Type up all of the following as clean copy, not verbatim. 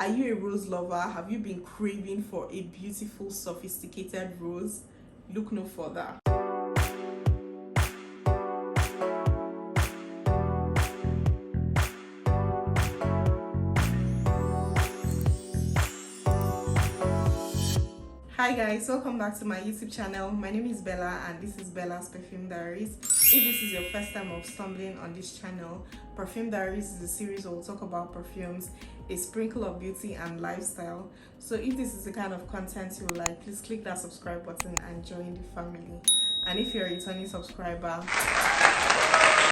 Are you a rose lover? Have you been craving for a beautiful, sophisticated rose? Look no further. Hi guys, welcome back to my YouTube channel. My name is Bella and this is Bella's Perfume Diaries. If this is your first time of stumbling on this channel, Perfume Diaries is a series where we'll talk about perfumes, a sprinkle of beauty and lifestyle. So if this is the kind of content you like, please click that subscribe button and join the family. And if you're a returning subscriber,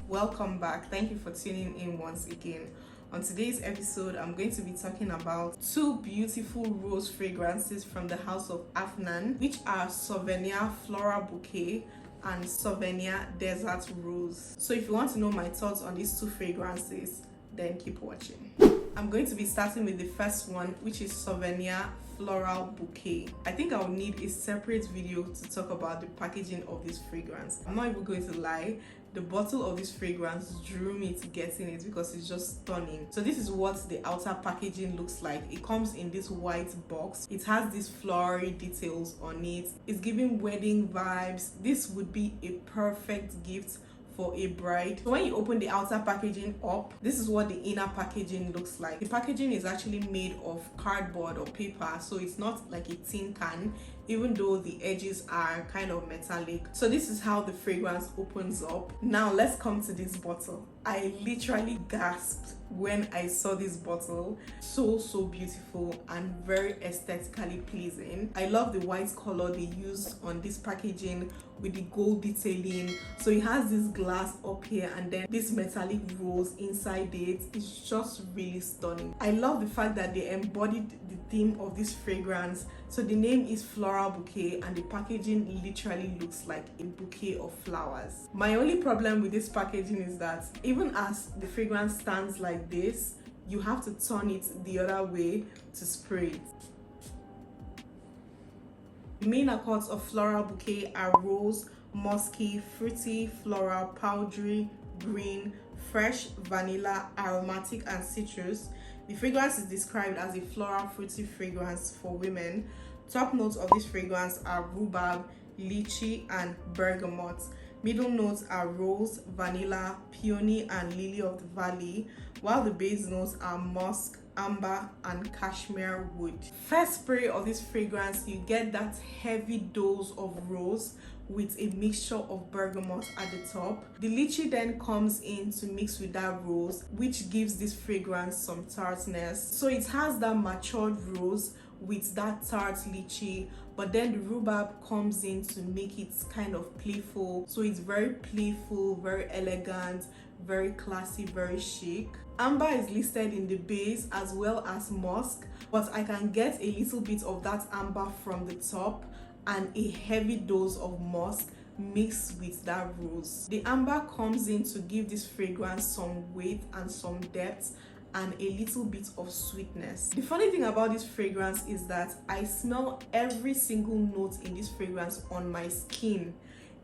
welcome back. Thank you for tuning in once again. On today's episode, I'm going to be talking about two beautiful rose fragrances from the house of Afnan, which are Souvenir Floral Bouquet and Souvenir Desert Rose. So if you want to know my thoughts on these two fragrances, then keep watching. I'm going to be starting with the first one, which is Souvenir Floral Bouquet. I think I'll need a separate video to talk about the packaging of this fragrance. I'm not even going to lie, the bottle of this fragrance drew me to getting it because it's just stunning. So this is what the outer packaging looks like. It comes in this white box. It has these floral details on it. It's giving wedding vibes. This would be a perfect gift for a bride. So when you open the outer packaging up, this is what the inner packaging looks like. The packaging is actually made of cardboard or paper, so it's not like a tin can, even though the edges are kind of metallic. So this is how the fragrance opens up. Now let's come to this bottle. I literally gasped when I saw this bottle. So beautiful and very aesthetically pleasing. I love the white color they used on this packaging with the gold detailing. So it has this glass up here and then this metallic rose inside it. It's just really stunning. I love the fact that they embodied the theme of this fragrance. So the name is Floral Bouquet and the packaging literally looks like a bouquet of flowers. My only problem with this packaging is that even as the fragrance stands like this, you have to turn it the other way to spray it. The main accords of Floral Bouquet are rose, musky, fruity, floral, powdery, green, fresh, vanilla, aromatic, and citrus. The fragrance is described as a floral fruity fragrance for women. Top notes of this fragrance are rhubarb, lychee, and bergamot. Middle notes are rose, vanilla, peony, and lily of the valley, while the base notes are musk, amber, and cashmere wood. First spray of this fragrance, you get that heavy dose of rose with a mixture of bergamot at the top. The lychee then comes in to mix with that rose, which gives this fragrance some tartness. So it has that matured rose with that tart lychee, but then the rhubarb comes in to make it kind of playful. So it's very playful, very elegant, very classy, very chic. Amber is listed in the base as well as musk, but I can get a little bit of that amber from the top and a heavy dose of musk mixed with that rose. The amber comes in to give this fragrance some weight and some depth and a little bit of sweetness. The funny thing about this fragrance is that I smell every single note in this fragrance on my skin,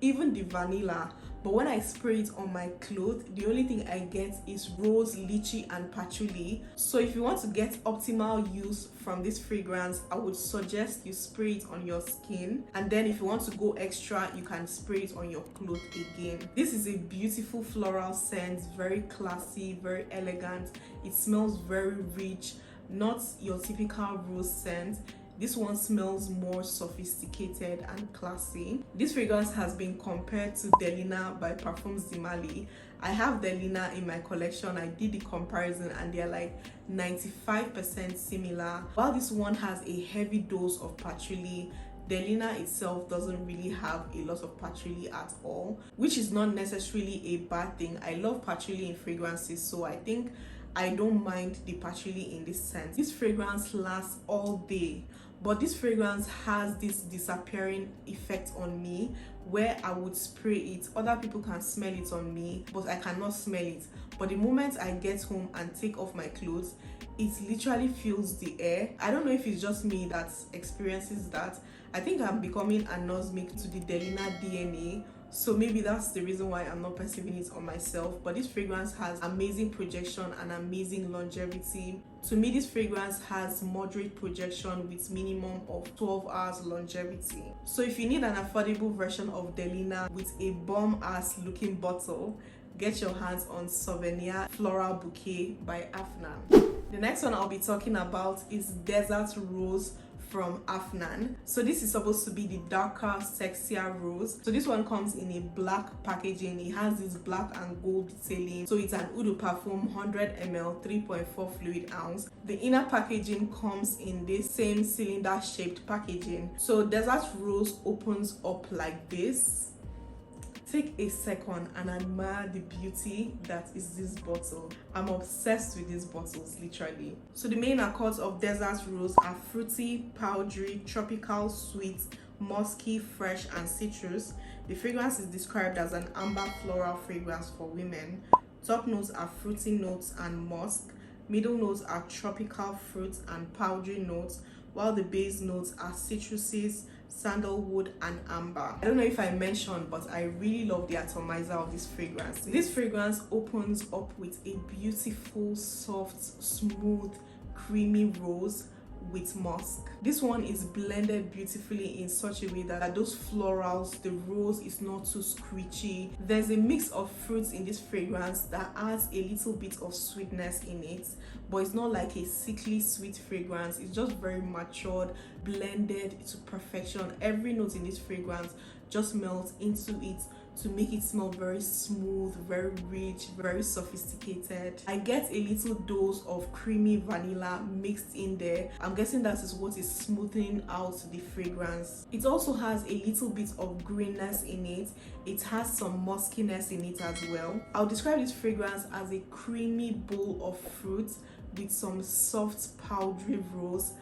even the vanilla. But when I spray it on my clothes, the only thing I get is rose, lychee, and patchouli. So if you want to get optimal use from this fragrance, I would suggest you spray it on your skin. And then if you want to go extra, you can spray it on your clothes again. This is a beautiful floral scent, very classy, very elegant. It smells very rich, not your typical rose scent. This one smells more sophisticated and classy. This fragrance has been compared to Delina by Parfums de Mali. I have Delina in my collection. I did the comparison and they're like 95% similar. While this one has a heavy dose of patchouli, Delina itself doesn't really have a lot of patchouli at all, which is not necessarily a bad thing. I love patchouli in fragrances, so I think I don't mind the patchouli in this scent. This fragrance lasts all day, but this fragrance has this disappearing effect on me where I would spray it. Other people can smell it on me, but I cannot smell it. But the moment I get home and take off my clothes, it literally fills the air. I don't know if it's just me that experiences that. I think I'm becoming anosmic to the Delina DNA. so maybe that's the reason why I'm not perceiving it on myself. But this fragrance has amazing projection and amazing longevity. To me, this fragrance has moderate projection with minimum of 12 hours longevity. So if you need an affordable version of Delina with a bomb ass looking bottle, get your hands on Souvenir Floral Bouquet by Afnan. The next one I'll be talking about is Desert Rose from Afnan. So this is supposed to be the darker, sexier rose. So this one comes in a black packaging. It has this black and gold detailing. So it's an Eau de Parfum 100 ml 3.4 fluid ounce. The inner packaging comes in this same cylinder shaped packaging. So Desert Rose opens up like this. Take a second and admire the beauty that is this bottle. I'm obsessed with these bottles, literally. So the main accords of Desert Rose are fruity, powdery, tropical, sweet, musky, fresh, and citrus. The fragrance is described as an amber floral fragrance for women. Top notes are fruity notes and musk. Middle notes are tropical fruit and powdery notes, while the base notes are citruses, sandalwood, and amber. I don't know if I mentioned, but I really love the atomizer of this fragrance. This fragrance opens up with a beautiful, soft, smooth, creamy rose with musk. This one is blended beautifully in such a way that those florals, the rose is not too screechy. There's a mix of fruits in this fragrance that adds a little bit of sweetness in it, but it's not like a sickly sweet fragrance. It's just very matured, blended to perfection. Every note in this fragrance just melts into it to make it smell very smooth, very rich, very sophisticated. I get a little dose of creamy vanilla mixed in there. I'm guessing that is what is smoothing out the fragrance. It also has a little bit of greenness in it. It has some muskiness in it as well. I'll describe this fragrance as a creamy bowl of fruit with some soft powdery rose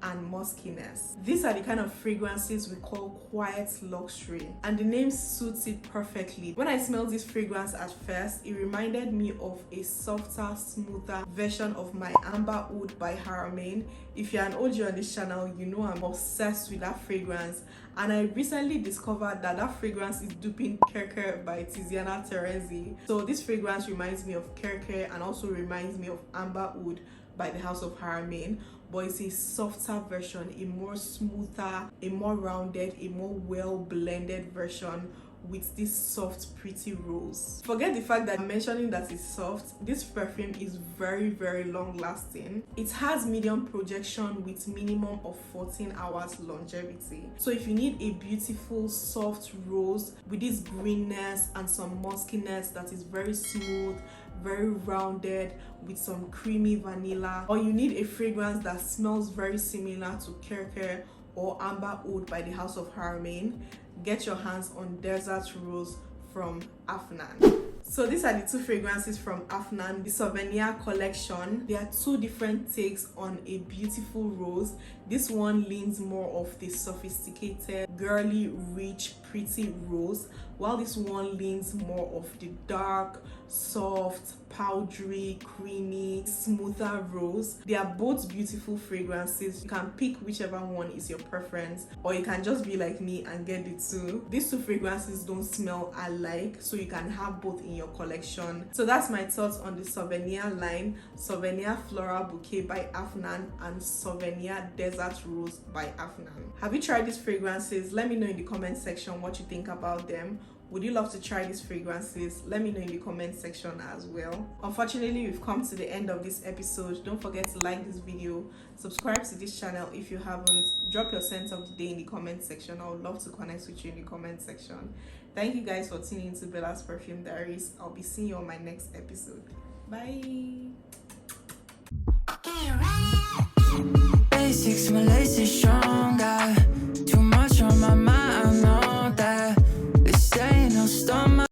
and muskiness. These are the kind of fragrances we call quiet luxury, and the name suits it perfectly. When I smelled this fragrance at first, it reminded me of a softer, smoother version of my Amber Oud by Arabian. If you're an OG on this channel, you know I'm obsessed with that fragrance, and I recently discovered that that fragrance is duping Kerker by Tiziana Terenzi. So this fragrance reminds me of Kerker and also reminds me of Amber Oud by the House of Arabian, but it's a softer version, a more smoother, a more rounded, a more well blended version with this soft, pretty rose. Forget the fact that I'm mentioning that it's soft. This perfume is very, very long lasting. It has medium projection with minimum of 14 hours longevity. So if you need a beautiful soft rose with this greenness and some muskiness that is very smooth, very rounded, with some creamy vanilla, or you need a fragrance that smells very similar to Kerker or Amber Oud by the House of Arabian, get your hands on Desert Rose from Afnan. So these are the two fragrances from Afnan, the Souvenir collection. There are two different takes on a beautiful rose. This one leans more of the sophisticated, girly, rich, pretty rose, while this one leans more of the dark, soft, powdery, creamy, smoother rose. They are both beautiful fragrances. You can pick whichever one is your preference, or you can just be like me and get the two. These two fragrances don't smell alike, so you can have both in your collection. So that's my thoughts on the Souvenir line, Souvenir Floral Bouquet by Afnan and Souvenir Desert Rose by Afnan. Have you tried these fragrances? Let me know in the comment section what you think about them. Would you love to try these fragrances? Let me know in the comment section as well. Unfortunately, we've come to the end of this episode. Don't forget to like this video, subscribe to this channel if you haven't, drop your scent of the day in the comment section. I would love to connect with you in the comment section. Thank you guys for tuning into Bella's Perfume Diaries. I'll be seeing you on my next episode. Bye.